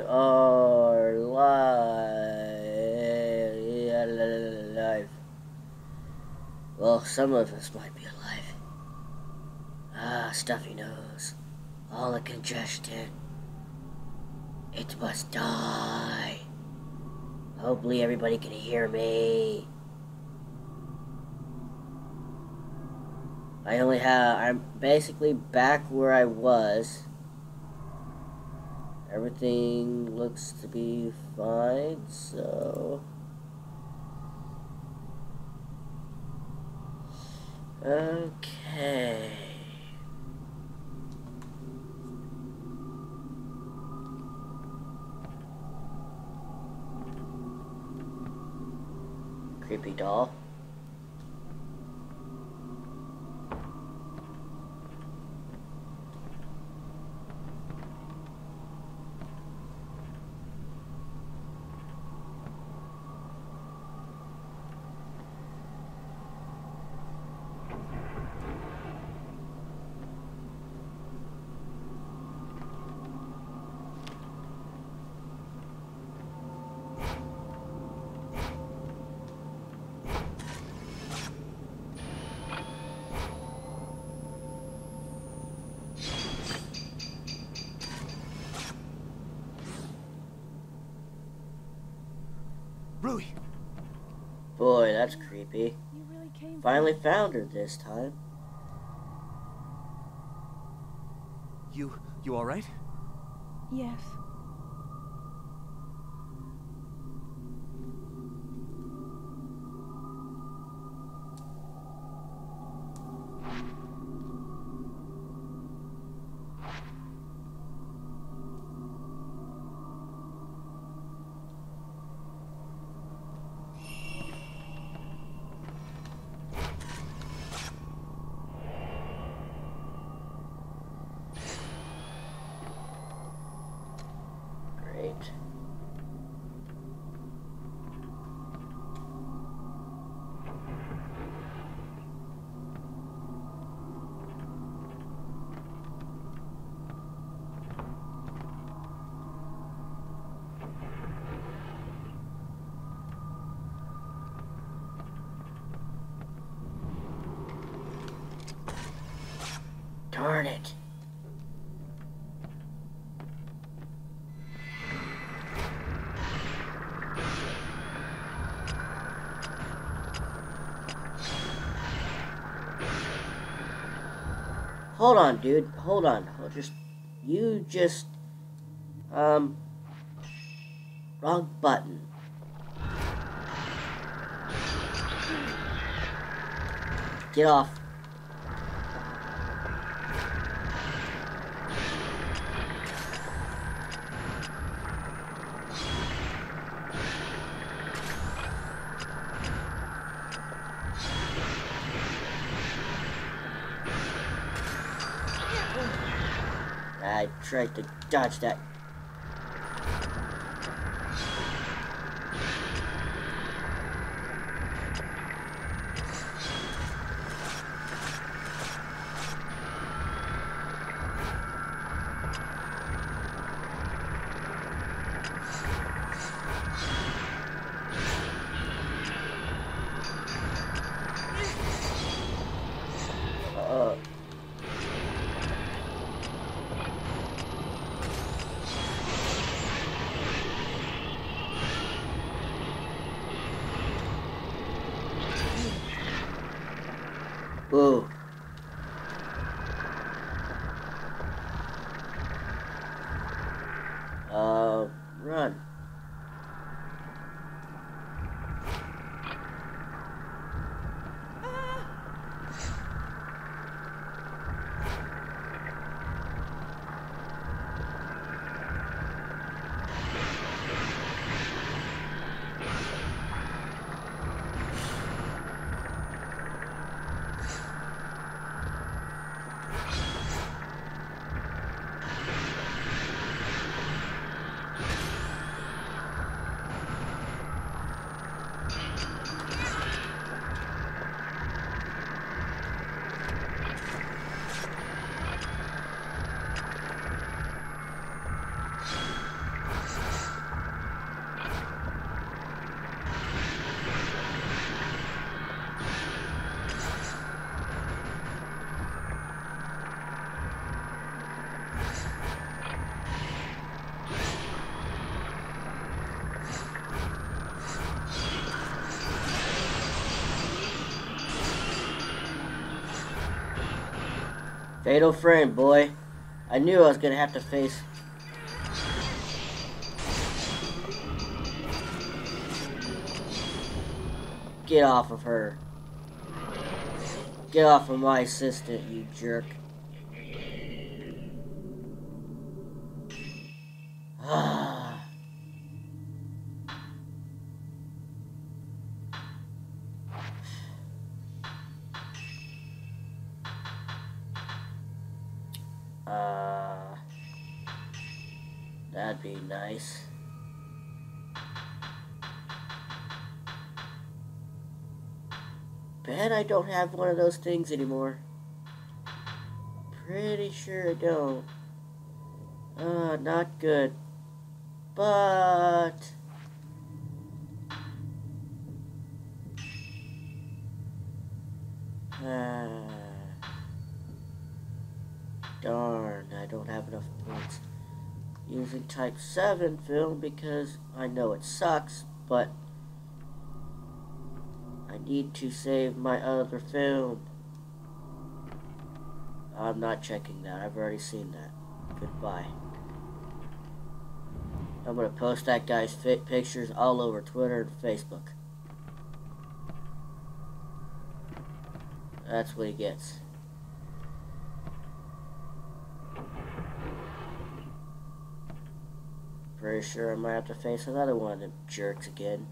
are alive. Well, some of us might be alive. Ah, stuffy nose. All the congestion. It must die. Hopefully everybody can hear me. I'm basically back where I was. Everything looks to be fine, so... Okay. Creepy doll. Rui! Boy, that's creepy. You really came. Finally found her this time. You all right? Yes. Great. Darn it. Hold on, dude. Hold on. Wrong button. Get off. I tried to dodge that. Whoa. Run. Fatal frame, boy. I knew I was gonna have to face... Get off of her. Get off of my assistant, you jerk. That'd be nice. Bet I don't have one of those things anymore. Pretty sure I don't. Not good. But... Darn, I don't have enough points. Using Type 7 film because I know it sucks, but I need to save my other film. I'm not checking that. I've already seen that. Goodbye. I'm gonna post that guy's pictures all over Twitter and Facebook. That's what he gets. Pretty sure I might have to face another one of them jerks again.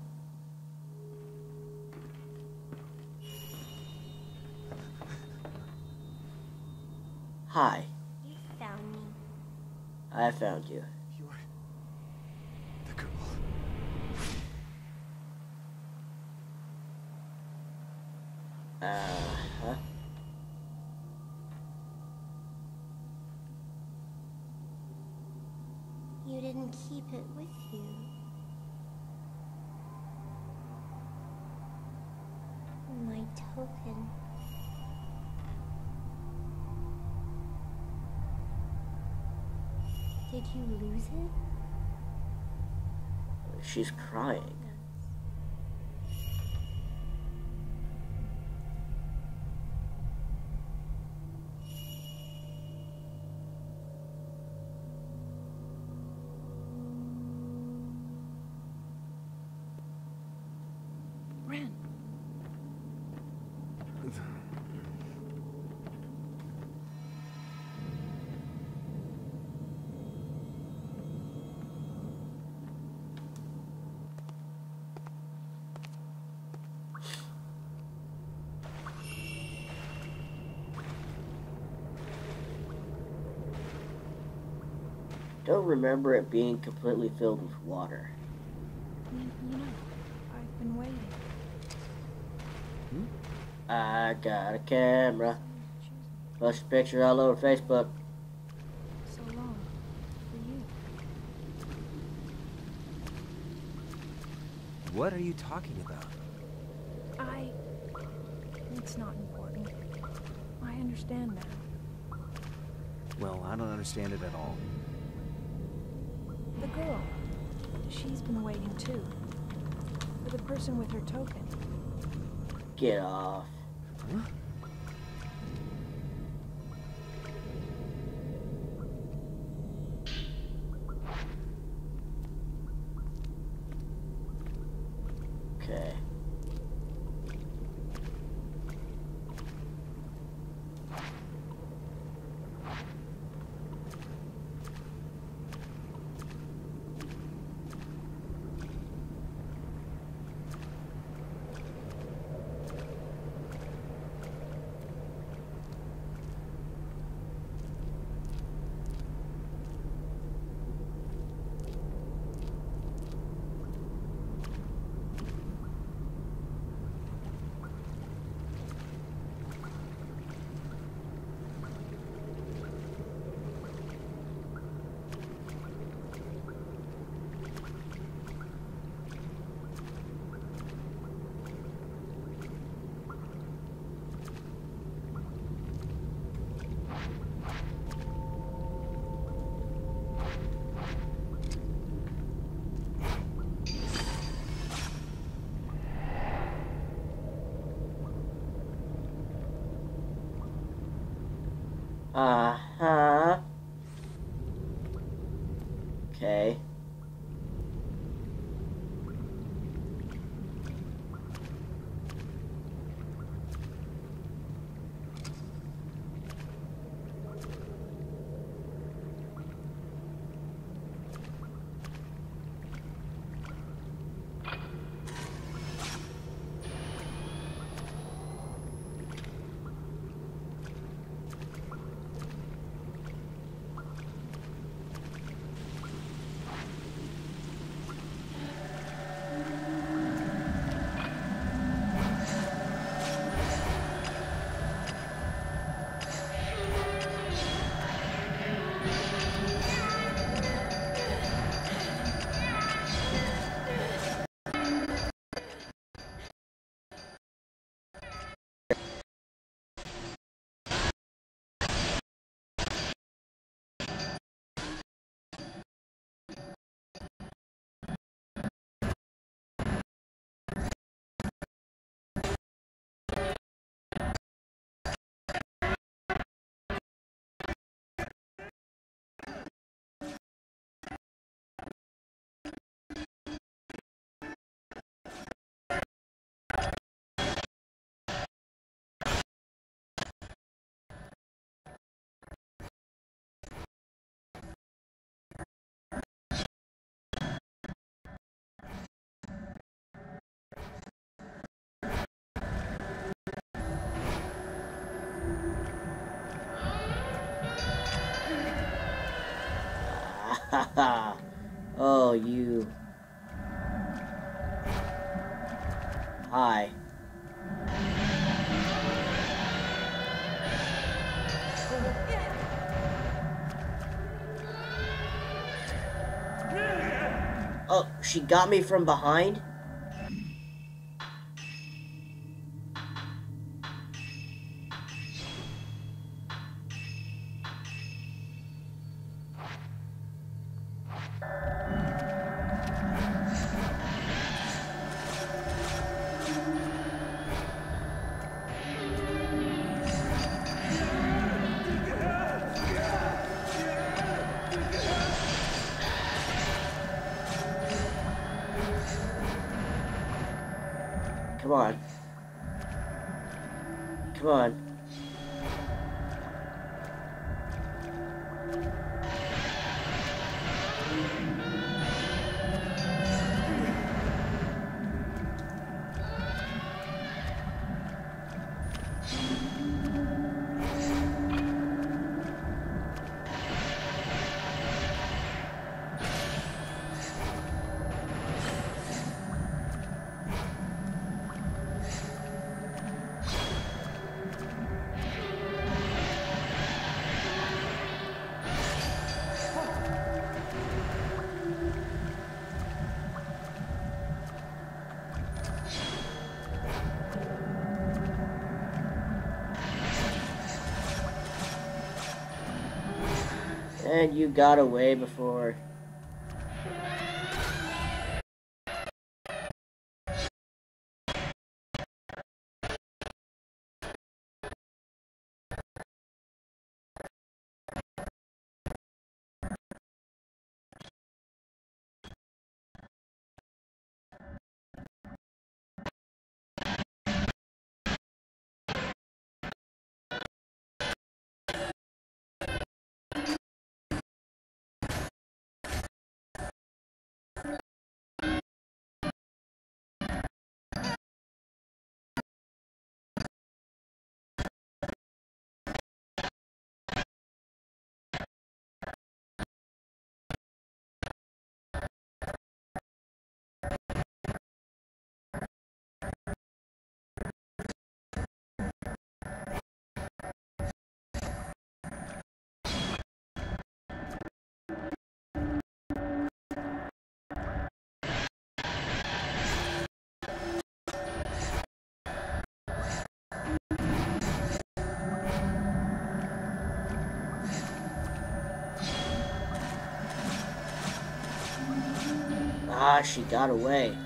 Hi. You found me. I found you. You're the girl. Huh? You didn't keep it with you. My token. Did you lose it? She's crying. Ren. Don't remember it being completely filled with water. You know, I've been waiting. I got a camera. Post pictures all over Facebook. So long. For you. What are you talking about? It's not important. I understand now. Well, I don't understand it at all. The girl. She's been waiting too. For the person with her token. Get off. Huh? Okay. Uh-huh. Okay. Oh, you. Hi. Oh, she got me from behind? Come on. Come on. And you got away before. Ah, she got away.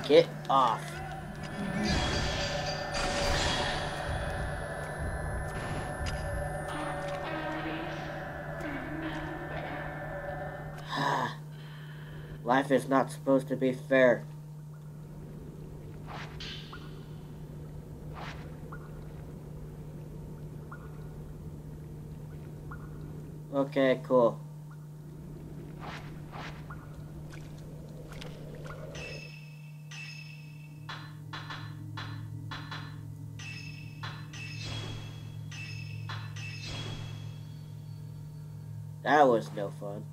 Get off. Life is not supposed to be fair. Okay, cool. That was no fun.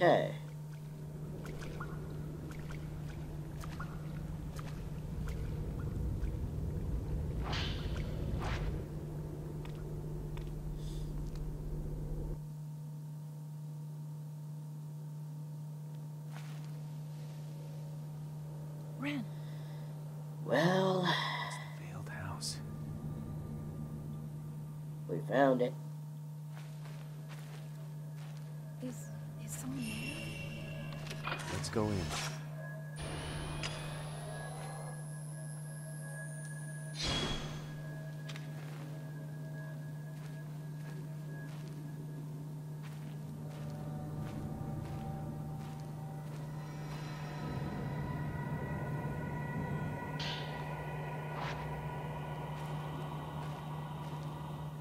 Okay. Ren. Well, It's the failed house. we found it. Is someone there? Let's go in.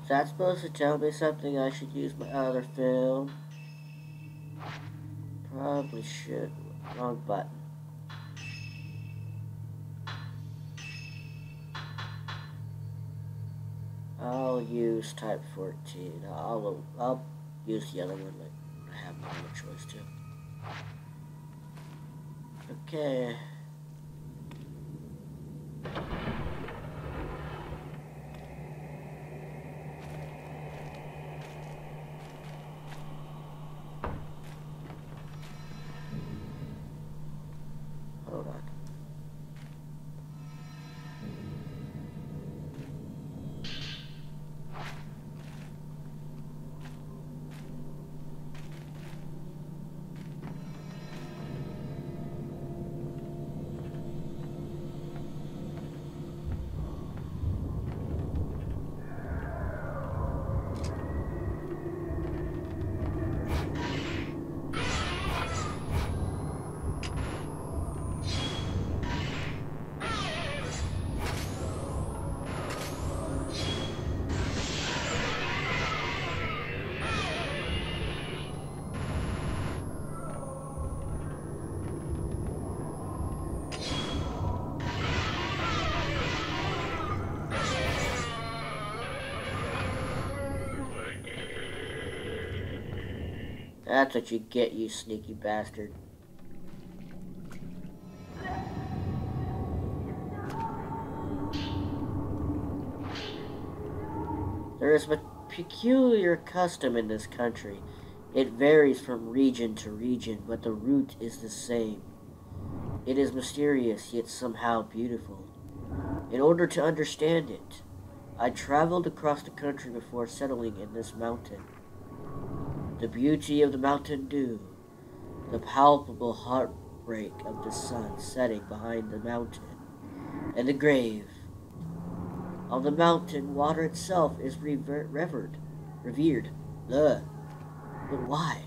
Is that supposed to tell me something? I should use my other film. Probably should. Wrong button. I'll use type 14. I'll use the other one, but I have no other choice to. Okay. Hold on. That's what you get, you sneaky bastard. There is a peculiar custom in this country. It varies from region to region, but the root is the same. It is mysterious, yet somehow beautiful. In order to understand it, I traveled across the country before settling in this mountain. The beauty of the mountain dew, the palpable heartbreak of the sun setting behind the mountain, and the grave. On the mountain, water itself is revered. Ugh. But why?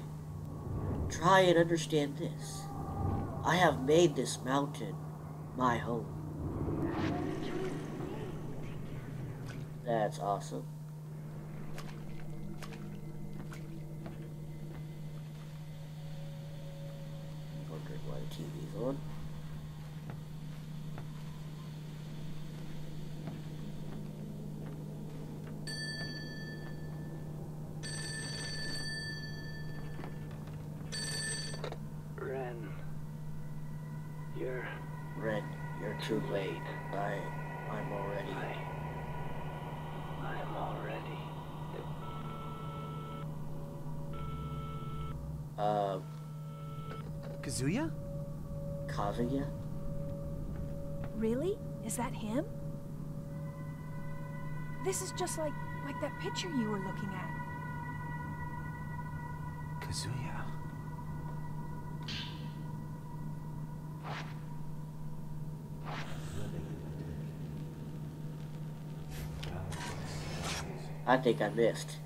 Try and understand this. I have made this mountain my home. That's awesome. Wondering why the TV's on. Ren, you're too late. I'm already. I'm already. Kazuya? Kazuya? Really? Is that him? This is just like that picture you were looking at. Kazuya. I think I missed.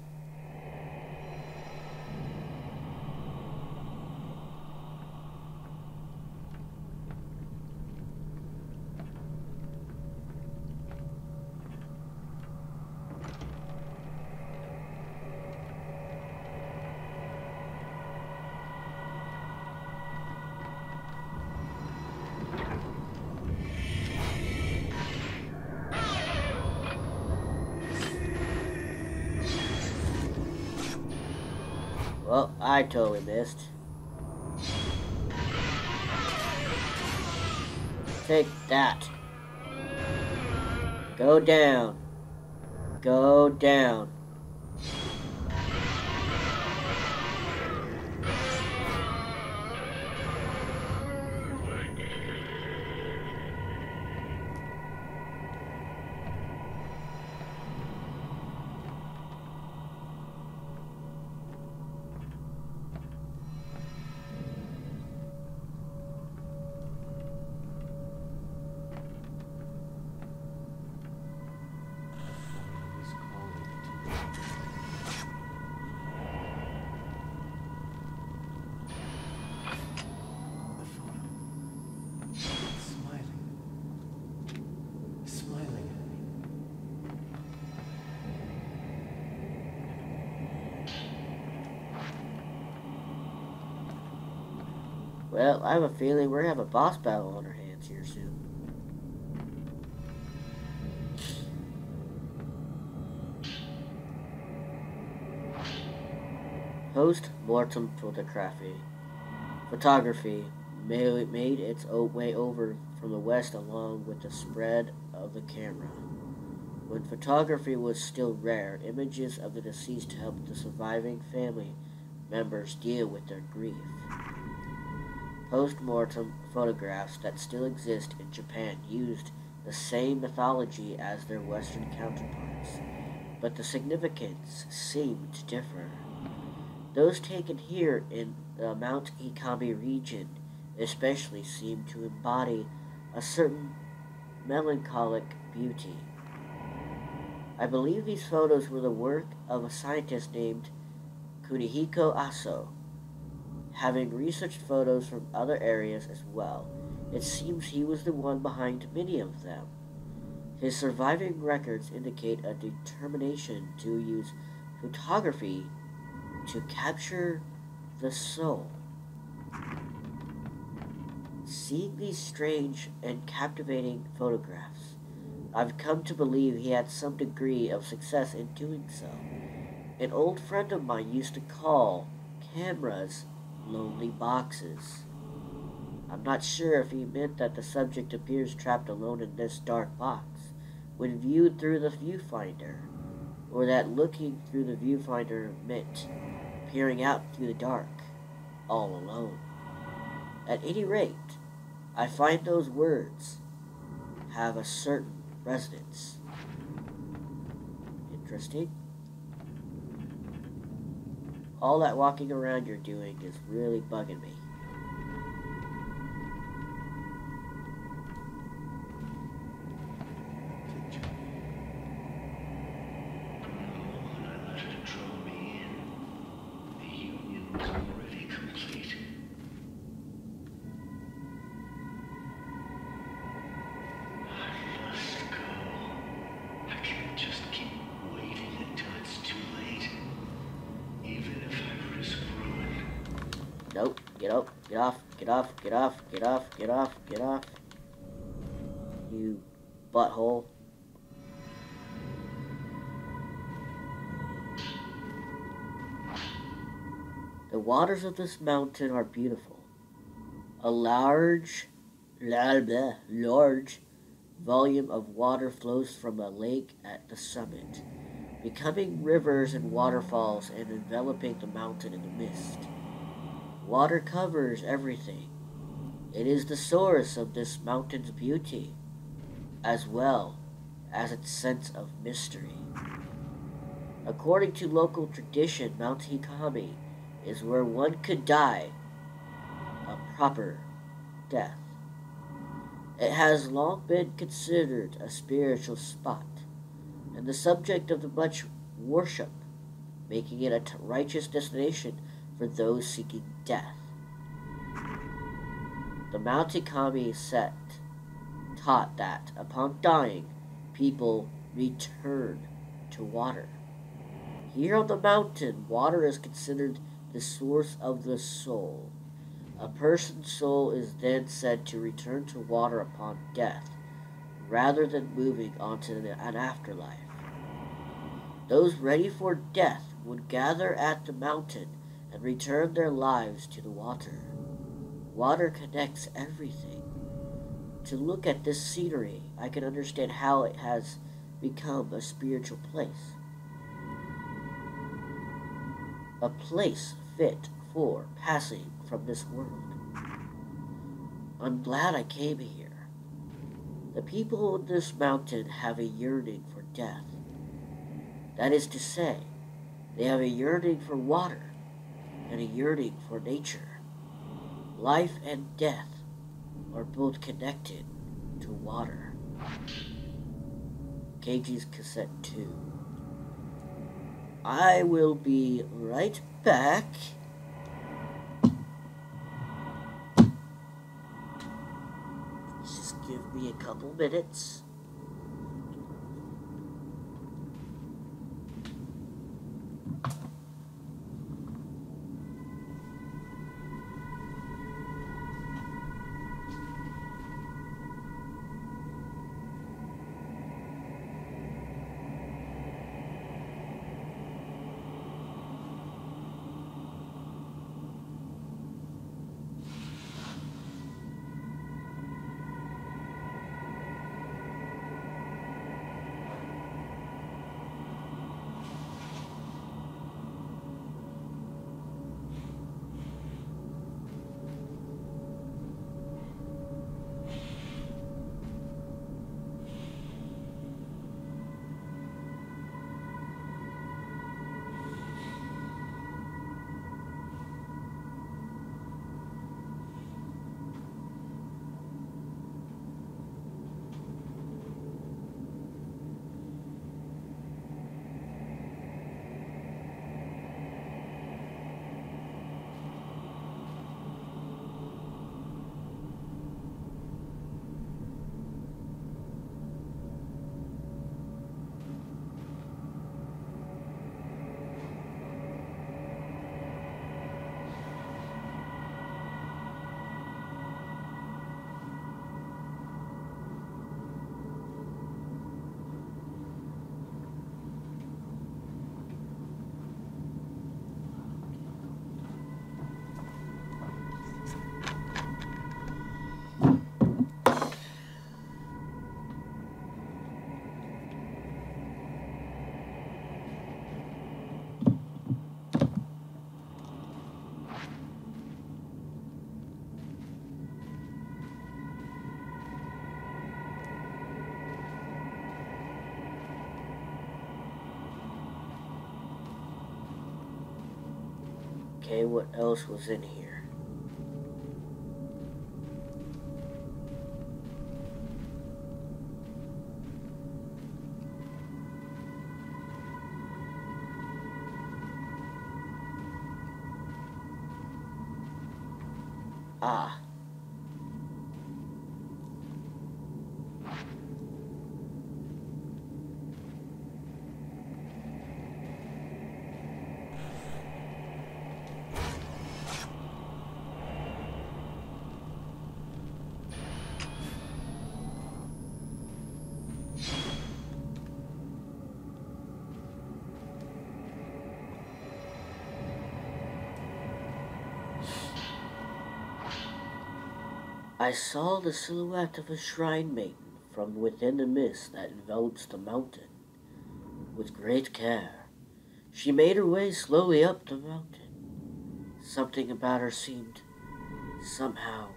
Well, I totally missed. Take that. Go down. Go down. Well, I have a feeling we're gonna have a boss battle on our hands here soon. Post-mortem photography. Photography made its way over from the west along with the spread of the camera. When photography was still rare, images of the deceased helped the surviving family members deal with their grief. Post-mortem photographs that still exist in Japan used the same methodology as their Western counterparts, but the significance seemed to differ. Those taken here in the Mount Ikami region especially seemed to embody a certain melancholic beauty. I believe these photos were the work of a scientist named Kunihiko Aso. Having researched photos from other areas as well, it seems he was the one behind many of them. His surviving records indicate a determination to use photography to capture the soul. Seeing these strange and captivating photographs, I've come to believe he had some degree of success in doing so. An old friend of mine used to call cameras lonely boxes. I'm not sure if he meant that the subject appears trapped alone in this dark box when viewed through the viewfinder, or that looking through the viewfinder meant peering out through the dark, all alone. At any rate, I find those words have a certain resonance. Interesting. All that walking around you're doing is really bugging me. Nope. Get up. Get off. Get off. Get off. Get off. Get off. Get off. You butthole. The waters of this mountain are beautiful. A large volume of water flows from a lake at the summit, becoming rivers and waterfalls and enveloping the mountain in the mist. Water covers everything. It is the source of this mountain's beauty, as well as its sense of mystery. According to local tradition, Mount Hikami is where one could die a proper death. It has long been considered a spiritual spot and the subject of much worship, making it a righteous destination for those seeking death. The Mount Hikami sect taught that upon dying, people return to water. Here on the mountain, water is considered the source of the soul. A person's soul is then said to return to water upon death, rather than moving on to an afterlife. Those ready for death would gather at the mountain and return their lives to the water. Water connects everything. To look at this scenery, I can understand how it has become a spiritual place. A place fit for passing from this world. I'm glad I came here. The people on this mountain have a yearning for death. That is to say, they have a yearning for water and a yearning for nature. Life and death are both connected to water. Keiji's cassette 2. I will be right back. Just give me a couple minutes. Okay, what else was in here? Ah. I saw the silhouette of a shrine maiden from within the mist that envelops the mountain. With great care, she made her way slowly up the mountain. Something about her seemed somehow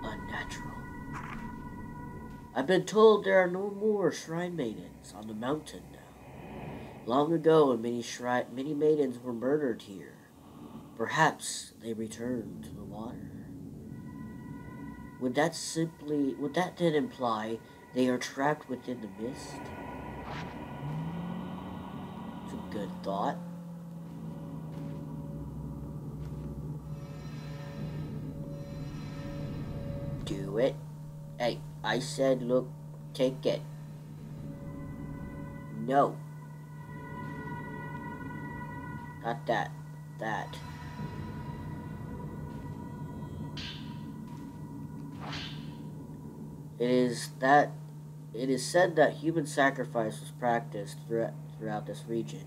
unnatural. I've been told there are no more shrine maidens on the mountain now. Long ago, many maidens were murdered here. Perhaps they returned to the water. Would that then imply they are trapped within the mist? It's a good thought. Do it. Hey, I said, look, take it. No. Not that. That. It is said that human sacrifice was practiced throughout this region.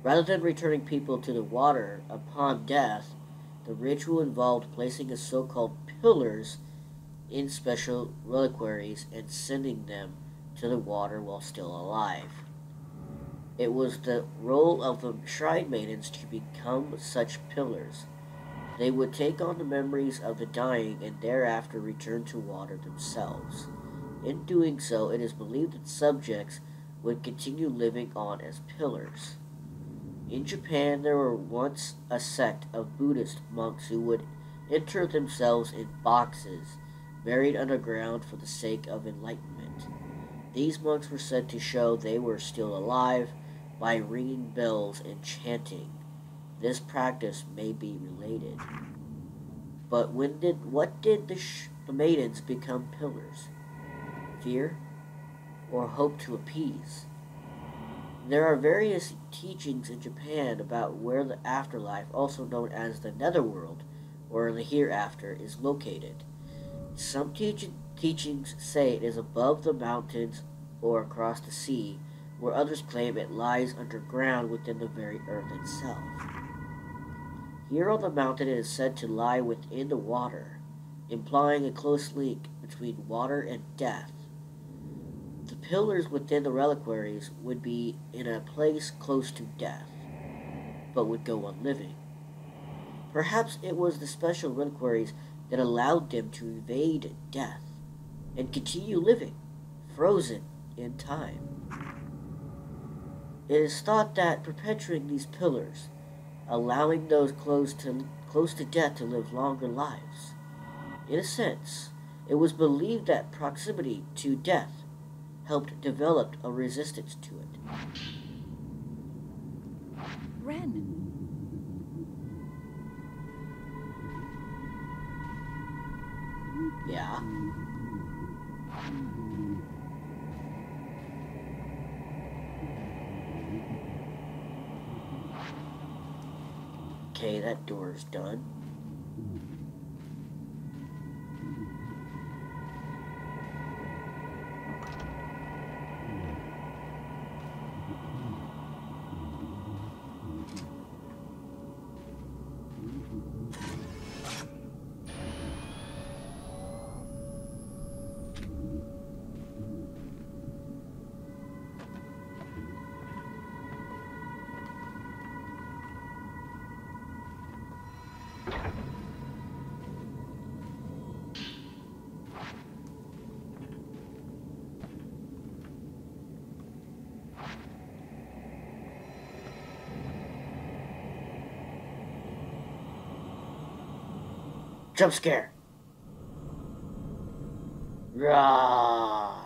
Rather than returning people to the water upon death, the ritual involved placing a so-called pillars in special reliquaries and sending them to the water while still alive. It was the role of the shrine maidens to become such pillars. They would take on the memories of the dying and thereafter return to water themselves. In doing so, it is believed that subjects would continue living on as pillars. In Japan, there were once a sect of Buddhist monks who would enter themselves in boxes buried underground for the sake of enlightenment. These monks were said to show they were still alive by ringing bells and chanting. This practice may be related. But what did the maidens become pillars? Fear or hope to appease? There are various teachings in Japan about where the afterlife, also known as the netherworld or the hereafter, is located. Some teachings say it is above the mountains or across the sea, where others claim it lies underground within the very earth itself. Here on the mountain it is said to lie within the water, implying a close link between water and death. The pillars within the reliquaries would be in a place close to death, but would go on living. Perhaps it was the special reliquaries that allowed them to evade death and continue living, frozen in time. It is thought that perpetuating these pillars, allowing those close to death to live longer lives. In a sense, it was believed that proximity to death helped develop a resistance to it. Ren. Yeah. Okay, that door's done. Jump scare. Roar.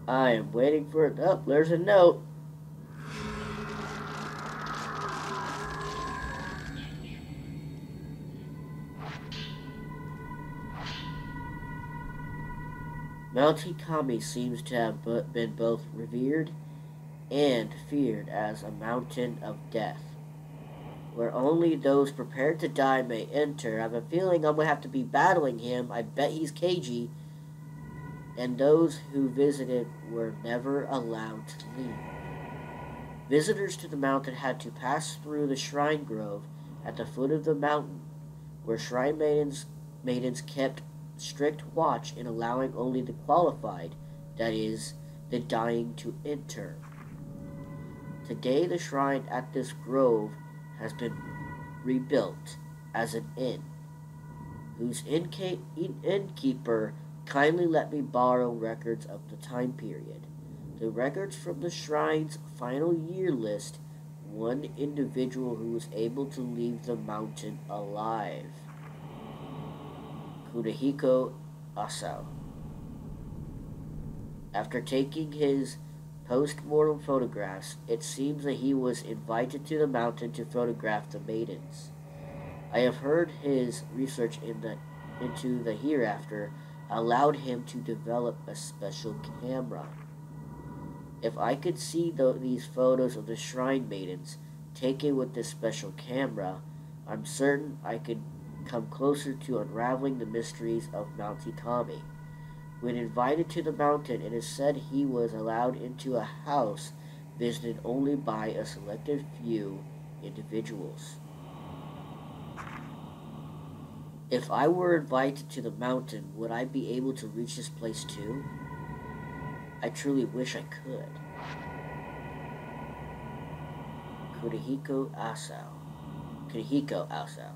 I am waiting for it. Oh, there's a note. Mount Kami seems to have been both revered and feared as a mountain of death, where only those prepared to die may enter. I have a feeling I'm going to have to be battling him. I bet he's cagey. And those who visited were never allowed to leave. Visitors to the mountain had to pass through the shrine grove at the foot of the mountain, where shrine maidens kept strict watch in allowing only the qualified, that is, the dying to enter. Today the shrine at this grove has been rebuilt as an inn, whose innkeeper kindly let me borrow records of the time period. The records from the shrine's final year list one individual who was able to leave the mountain alive. Kunihiko Asao. After taking his post-mortem photographs, it seems that he was invited to the mountain to photograph the maidens. I have heard his research into the hereafter allowed him to develop a special camera. If I could see these photos of the shrine maidens taken with this special camera, I'm certain I could come closer to unraveling the mysteries of Mount Ikami. When invited to the mountain, it is said he was allowed into a house visited only by a selected few individuals. If I were invited to the mountain, would I be able to reach this place too? I truly wish I could. Kunihiko Asao.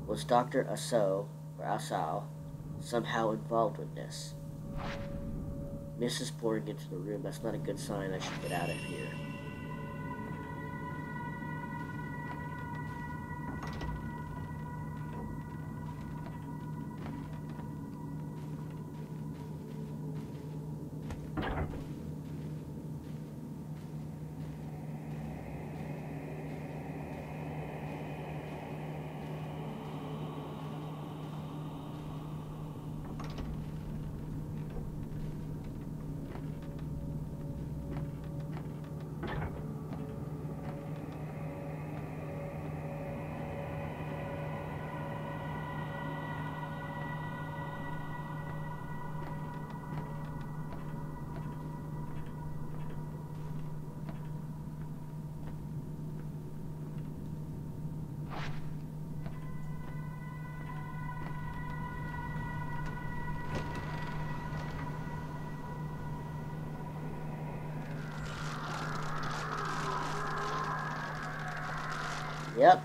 Was Dr. Asao somehow involved with this? Mist is pouring into the room. That's not a good sign. I should get out of here. Yep.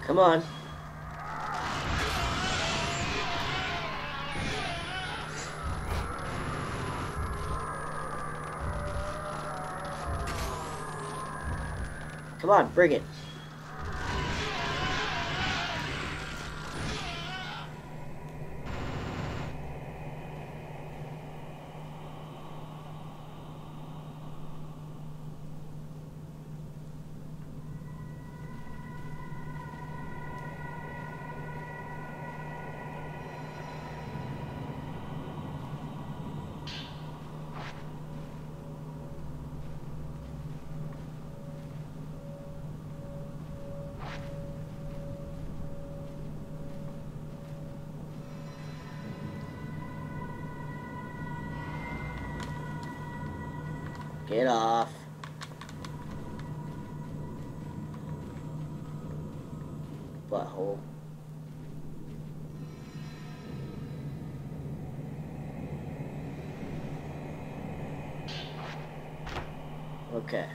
Come on. Come on, bring it. Get off. Butthole. Okay.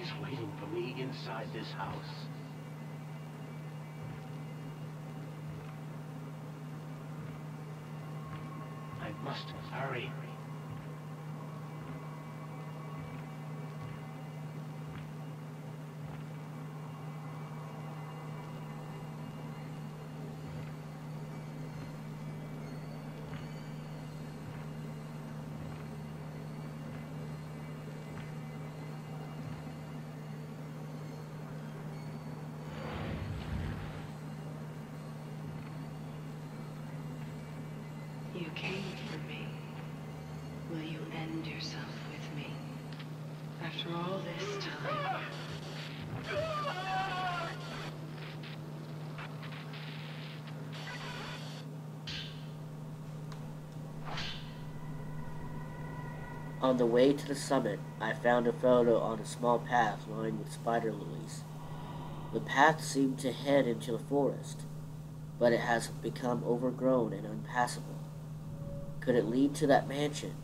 always waiting for me inside this house. I must hurry. You came for me. Will you end yourself with me? After all this time. On the way to the summit, I found a photo on a small path lined with spider lilies. The path seemed to head into the forest, but it has become overgrown and unpassable. Could it lead to that mansion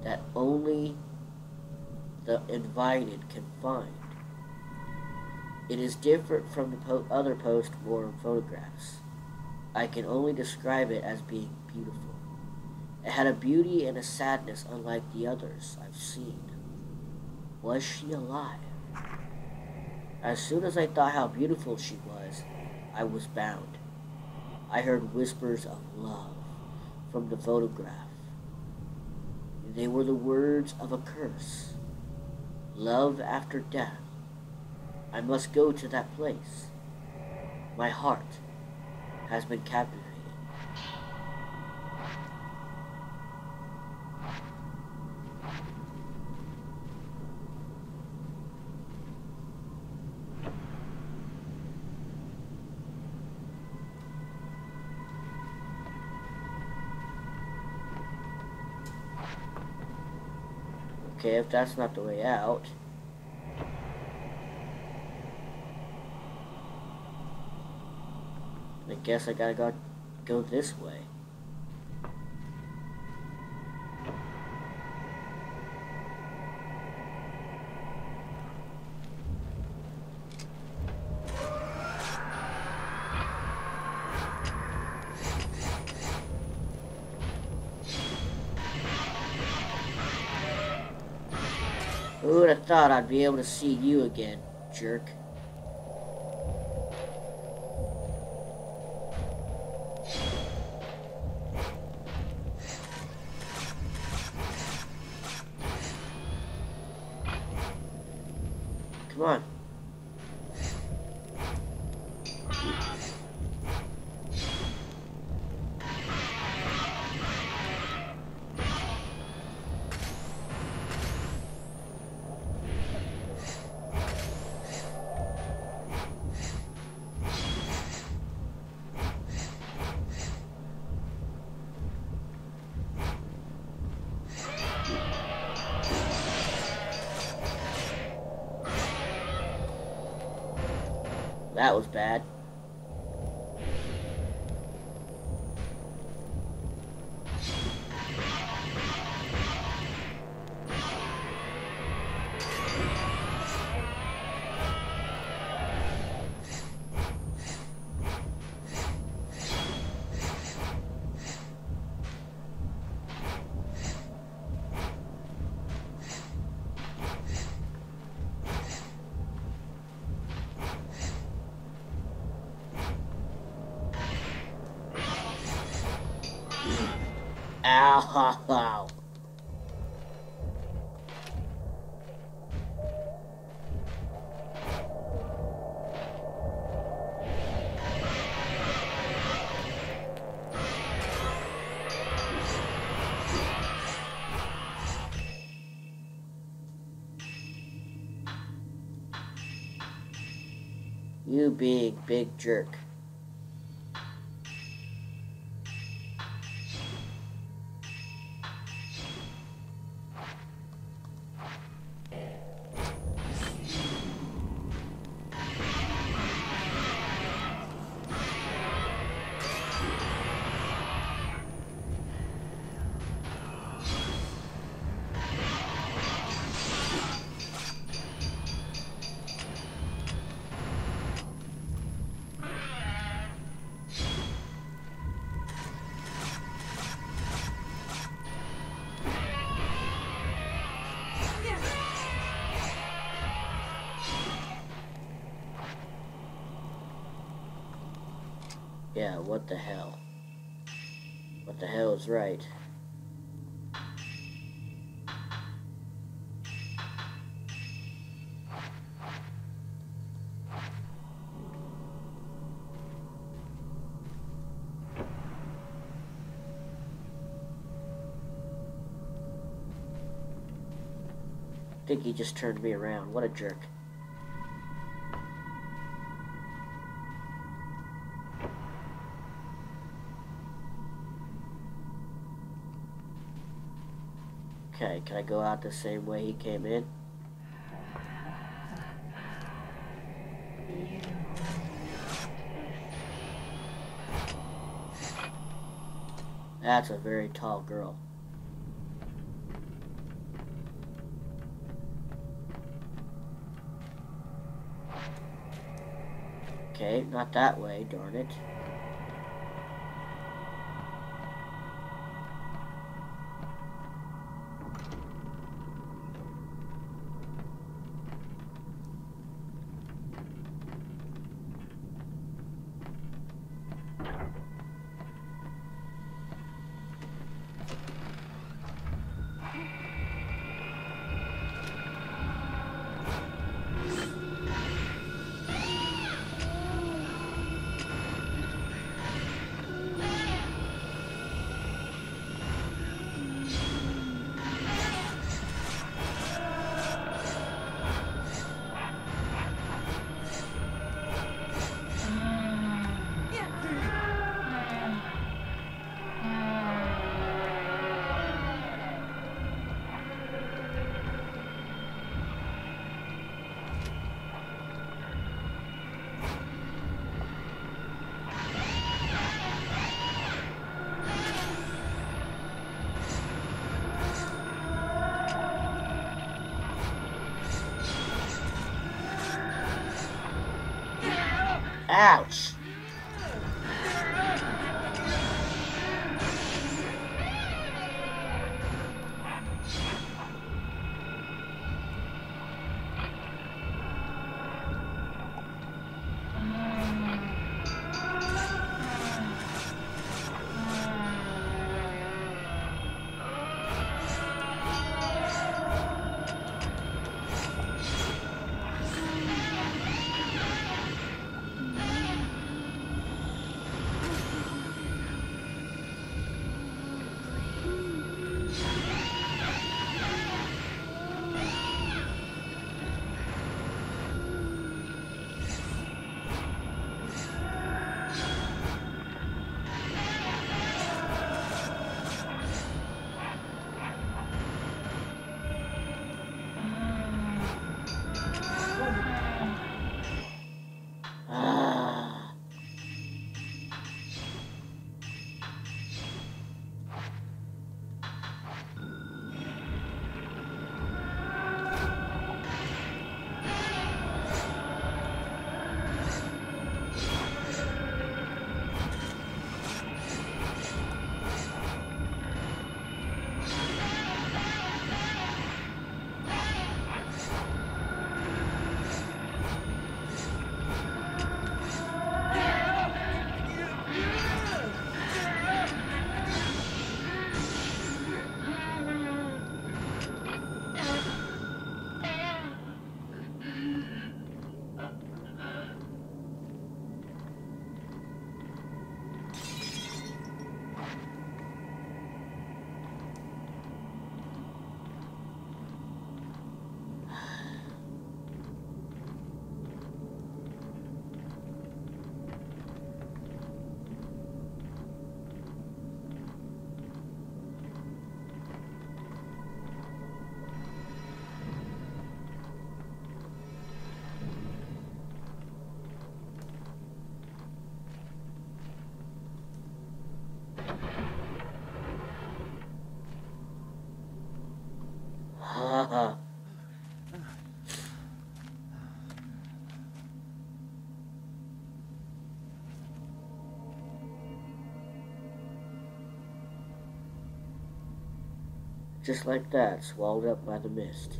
that only the invited can find? It is different from the other post-mortem photographs. I can only describe it as being beautiful. It had a beauty and a sadness unlike the others I've seen. Was she alive? As soon as I thought how beautiful she was, I was bound. I heard whispers of love from the photograph. They were the words of a curse. Love after death. I must go to that place. My heart has been captivated. Okay, if that's not the way out. I guess I gotta go this way. Who would have thought I'd be able to see you again, jerk? Come on. That was bad. Ow, ow. You being big jerk. Yeah, what the hell? What the hell is right? I think he just turned me around. What a jerk. Okay, can I go out the same way he came in? That's a very tall girl. Okay, not that way, darn it. Ouch! Ah. Just like that, swallowed up by the mist.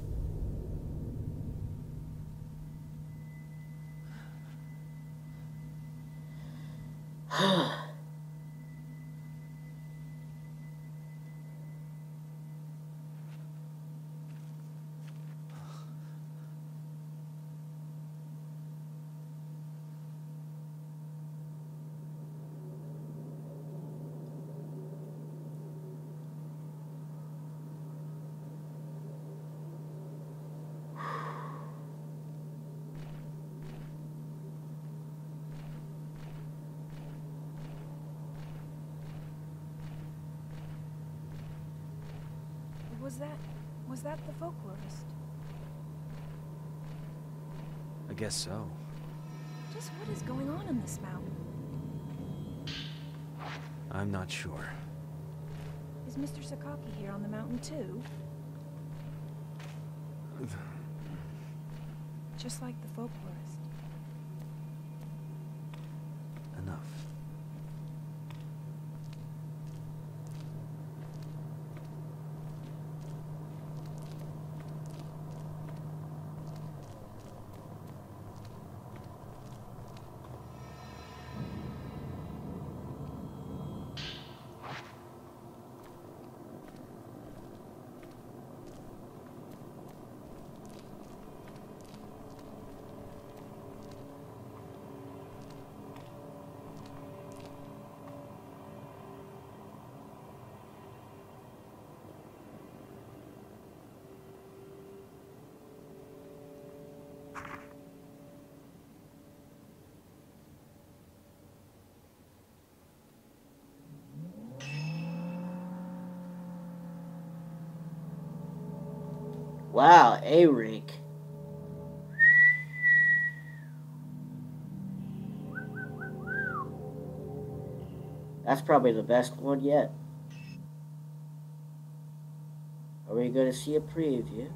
Was that the folklorist? I guess so. Just what is going on in this mountain? I'm not sure. Is Mr. Sakaki here on the mountain too? Just like the folklorist. Enough. Wow, A rank. That's probably the best one yet. Are we going to see a preview?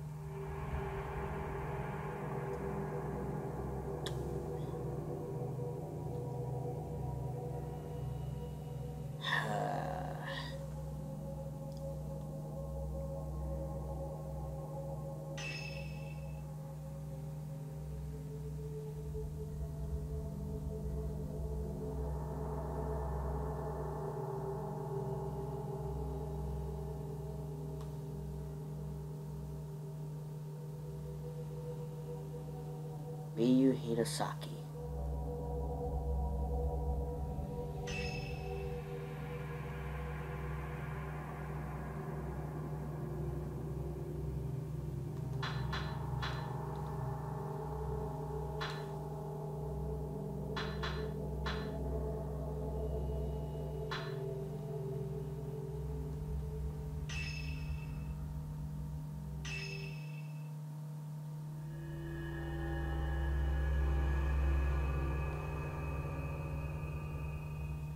Miyu Hinasaki.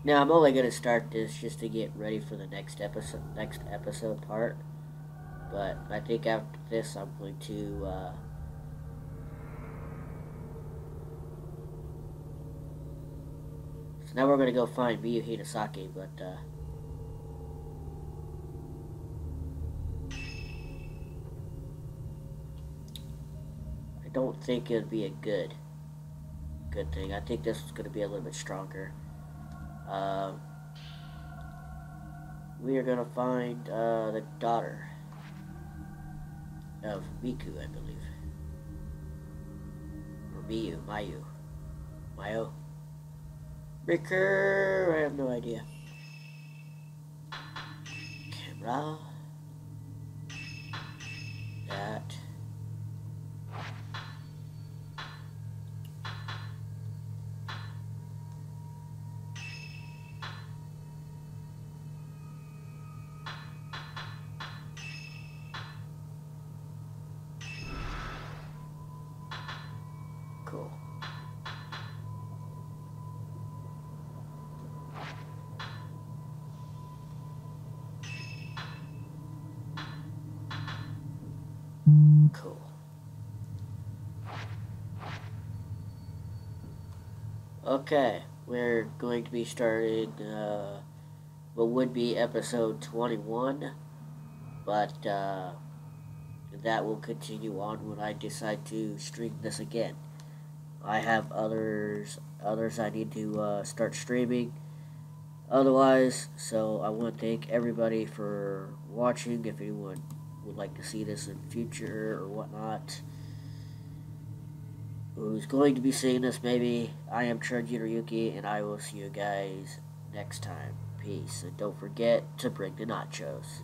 Now I'm only gonna start this just to get ready for the next episode part. But I think after this I'm going to so now we're gonna go find Miyu Hinasaki, but I don't think it'd be a good thing. I think this is gonna be a little bit stronger. We are gonna find the daughter of Miku, I believe. Or Mayo? Breaker, I have no idea. Camera. That. Cool. Cool. Okay, we're going to be starting what would be episode 21, but that will continue on when I decide to stream this again. I have others I need to start streaming, Otherwise, so I want to thank everybody for watching. If anyone would like to see this in future or whatnot, who's going to be seeing this maybe, I am Trudgy Ryuki, and I will see you guys next time. Peace, and don't forget to bring the nachos.